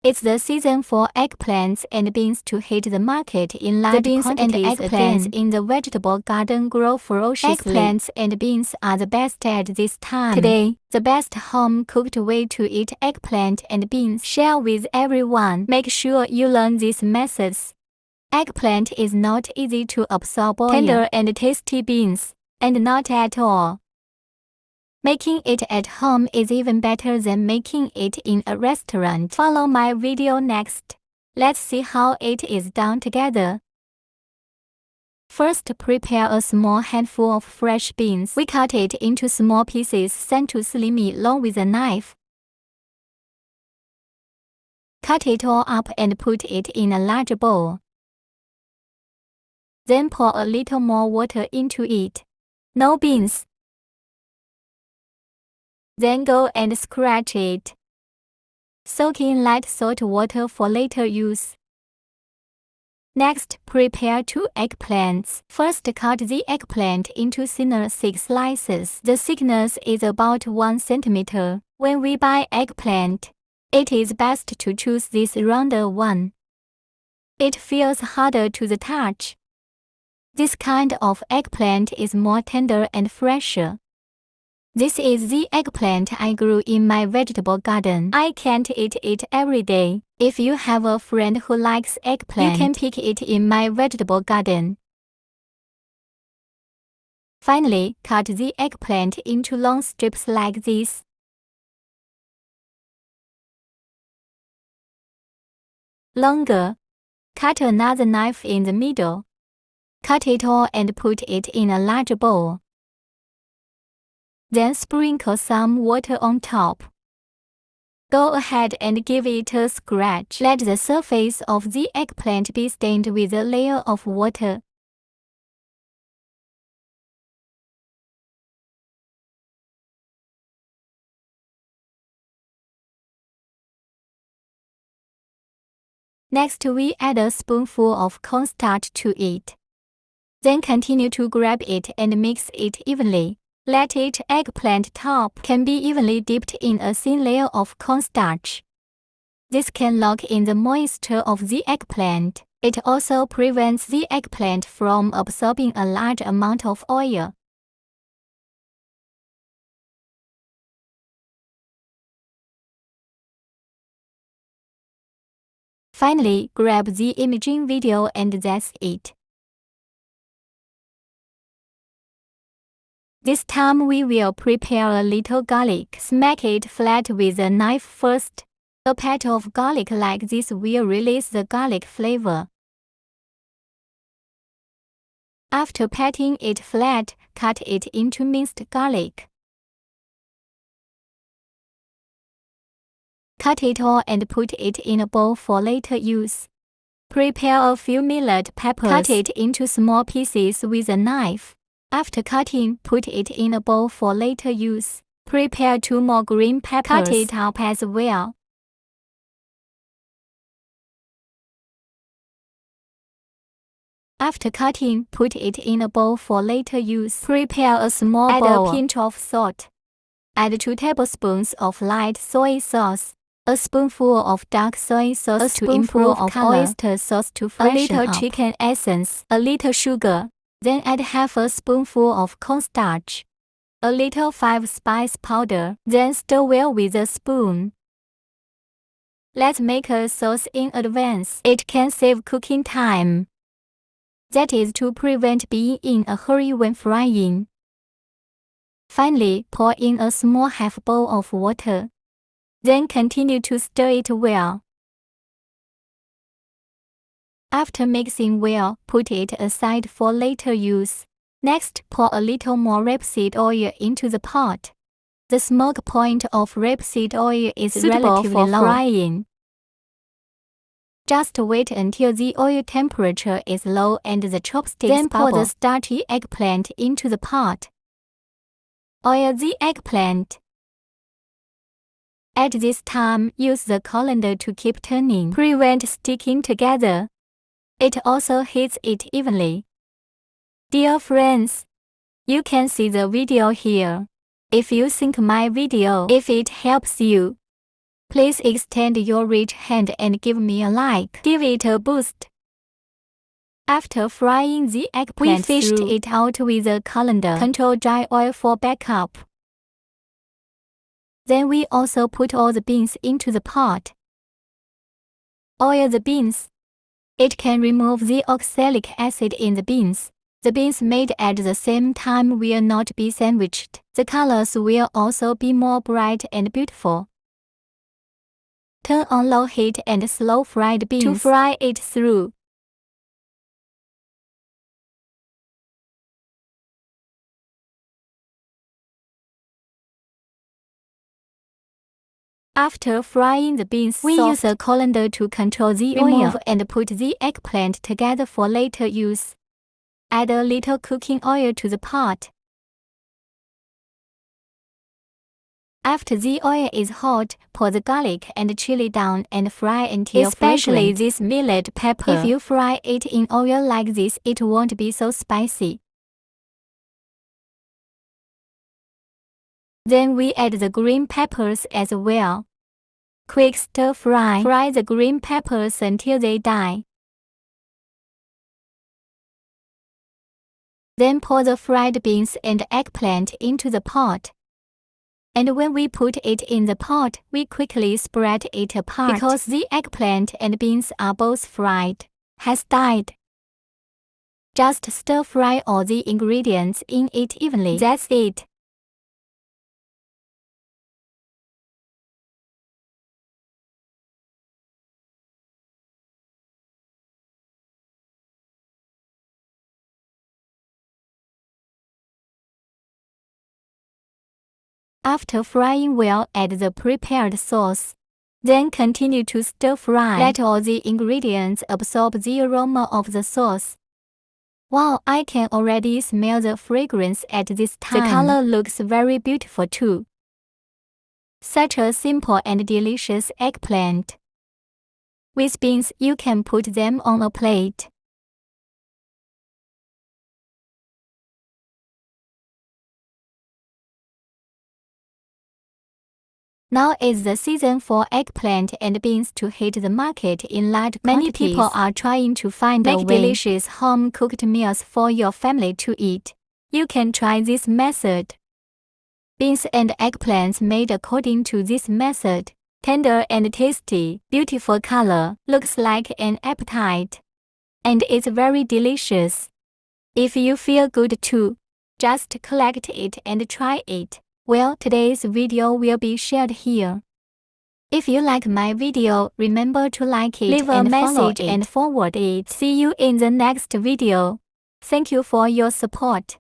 It's the season for eggplants and beans to hit the market in large quantities. The beans and eggplants in the vegetable garden grow ferociously. Eggplants and beans are the best at this time. Today, the best home-cooked way to eat eggplant and beans. Share with everyone. Make sure you learn these methods. Eggplant is not easy to absorb oil. Tender and tasty beans, and not at all. Making it at home is even better than making it in a restaurant. Follow my video next. Let's see how it is done together. First, prepare a small handful of fresh beans. We cut it into small pieces 3 to 3 mm long with a knife. Cut it all up and put it in a large bowl. Then pour a little more water into it. No beans. Then go and scratch it. Soak in light salt water for later use. Next, prepare 2 eggplants. First, cut the eggplant into thinner thick slices. The thickness is about 1 cm. When we buy eggplant, it is best to choose this rounder one. It feels harder to the touch. This kind of eggplant is more tender and fresher. This is the eggplant I grew in my vegetable garden. I can't eat it every day. If you have a friend who likes eggplant, you can pick it in my vegetable garden. Finally, cut the eggplant into long strips like this. Longer. Cut another knife in the middle. Cut it all and put it in a large bowl. Then sprinkle some water on top. Go ahead and give it a scratch. Let the surface of the eggplant be stained with a layer of water. Next, we add a spoonful of cornstarch to it. Then continue to grab it and mix it evenly. Let each eggplant top can be evenly dipped in a thin layer of cornstarch. This can lock in the moisture of the eggplant. It also prevents the eggplant from absorbing a large amount of oil. Finally, grab the imaging video and that's it. This time we will prepare a little garlic. Smack it flat with a knife first. A pat of garlic like this will release the garlic flavor. After patting it flat, cut it into minced garlic. Cut it all and put it in a bowl for later use. Prepare a few millet peppers. Cut it into small pieces with a knife. After cutting, put it in a bowl for later use. Prepare 2 more green peppers. Cut it up as well. After cutting, put it in a bowl for later use. Prepare a small bowl. Add a pinch of salt. Add 2 tablespoons of light soy sauce. A spoonful of dark soy sauce to improve color. Oyster sauce to freshen up. A little chicken essence. A little sugar. Then add half a spoonful of cornstarch, a little 5-spice powder, then stir well with a spoon. Let's make a sauce in advance. It can save cooking time. That is to prevent being in a hurry when frying. Finally, pour in a small half bowl of water. Then continue to stir it well. After mixing well, put it aside for later use. Next, pour a little more rapeseed oil into the pot. The smoke point of rapeseed oil is suitable for frying. Just wait until the oil temperature is low and the chopsticks bubble. Then pour the starchy eggplant into the pot. Oil the eggplant. At this time, use the colander to keep turning. Prevent sticking together. It also heats it evenly. Dear friends, you can see the video here. If you think my video, if it helps you, Please extend your rich hand and give me a like. Give it a boost. After frying the eggplant, we fished it out with a colander. Control dry oil for backup. Then we also put all the beans into the pot. Oil the beans. It can remove the oxalic acid in the beans. The beans made at the same time will not be sandwiched. The colors will also be more bright and beautiful. Turn on low heat and slow fry the beans to fry it through. After frying the beans, we use a colander to control the oil and put the eggplant together for later use. Add a little cooking oil to the pot. After the oil is hot, pour the garlic and chili down and fry until especially this millet pepper. If you fry it in oil like this, it won't be so spicy. Then we add the green peppers as well. Quick stir fry. Fry the green peppers until they die. Then pour the fried beans and eggplant into the pot. And when we put it in the pot, we quickly spread it apart because the eggplant and beans are both fried, has died. Just stir fry all the ingredients in it evenly. That's it. After frying well, add the prepared sauce. Then continue to stir fry. Let all the ingredients absorb the aroma of the sauce. Wow, I can already smell the fragrance at this time. The color looks very beautiful too. Such a simple and delicious eggplant. With beans, you can put them on a plate. Now is the season for eggplant and beans to hit the market in large quantities. Many people are trying to find a way delicious home-cooked meals for your family to eat. You can try this method. Beans and eggplants made according to this method. Tender and tasty, beautiful color, looks like an appetite. And it's very delicious. If you feel good too, just collect it and try it. Well, today's video will be shared here. If you like my video, remember to like it, leave a message and forward it. See you in the next video. Thank you for your support.